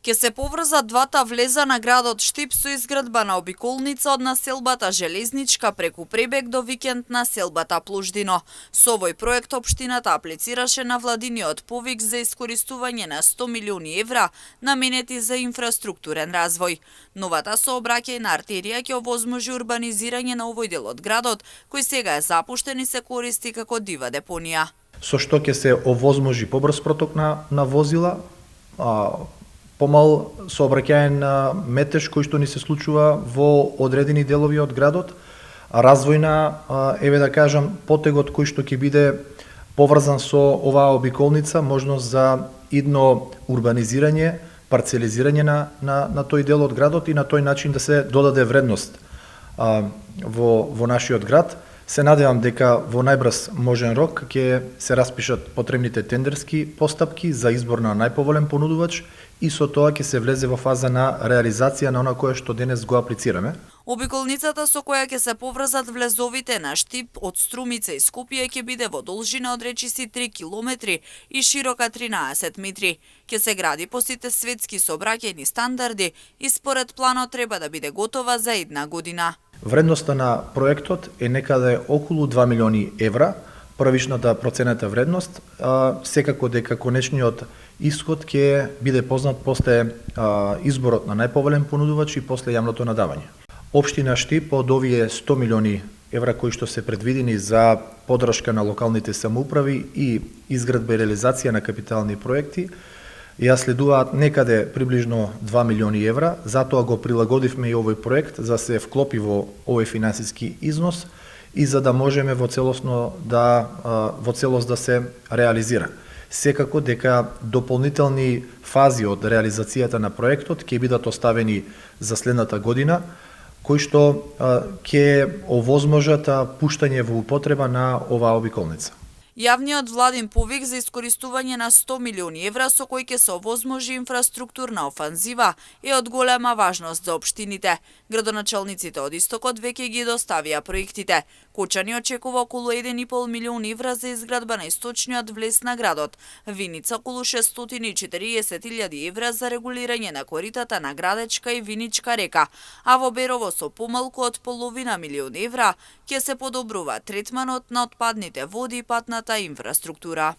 Ке се поврзат двата влеза на градот Штип со изградба на обиколница од населбата Железничка преку Пребег до викенд населбата Плуждино. Со овој проект општината аплицираше на владиниот повик за искористување на 100 милиони евра наменети за инфраструктурен развој. Новата сообраќајна артерија ќе овозможи урбанизирање на овој дел од градот, кој сега е запуштен и се користи како дива депонија. Со што ќе се овозможи побрз проток на возила, помал сообраќаен метеж кој што ни се случува во одредени делови од градот, развојна, еве да кажам, потегот кој што ќе биде поврзан со оваа обиколница, можност за идно урбанизирање, парцелизирање на тој дел од градот и на тој начин да се додаде вредност во нашиот град. Се надевам дека во најбрз можен рок ќе се распишат потребните тендерски постапки за избор на најповолен понудувач и со тоа ќе се влезе во фаза на реализација на она кое што денес го аплицираме. Обиколницата со која ќе се поврзат влезовите на Штип од Струмица и Скопје ќе биде во должина од речиси 3 километри и широка 13 метри. Ќе се гради по сите светски сообраќајни стандарди и според планот треба да биде готова за една година. Вредноста на проектот е некаде околу 2 милиони евра, првичната проценета вредност, секако дека конечниот исход ќе биде познат после изборот на најповолен понудувач и после јавното надавање. Општина Штип од овие 100 милиони евра кои што се предвидени за поддршка на локалните самоуправи и изградба и реализација на капитални проекти, ја следуваат некаде приближно 2 милиони евра, затоа го прилагодивме и овој проект за да се вклопи во овој финансиски износ и за да можеме во целост да се реализира. Секако дека дополнителни фази од реализацијата на проектот ќе бидат оставени за следната година, кои што ќе овозможат пуштање во употреба на оваа обиколница. Јавниот владин повик за искористување на 100 милиони евра со кој ќе се овозможи инфраструктурна офанзива е од голема важност за општините. Градоначалниците од Истокот веќе ги доставија проектите. Кочани очекува околу 1,5 милион евра за изградба на источниот влез на градот. Виница околу 640.000 евра за регулирање на коритата на Градечка и Виничка река, а во Берово со помалку од половина милион евра ќе се подобрува третманот на отпадните води и патната инфраструктура.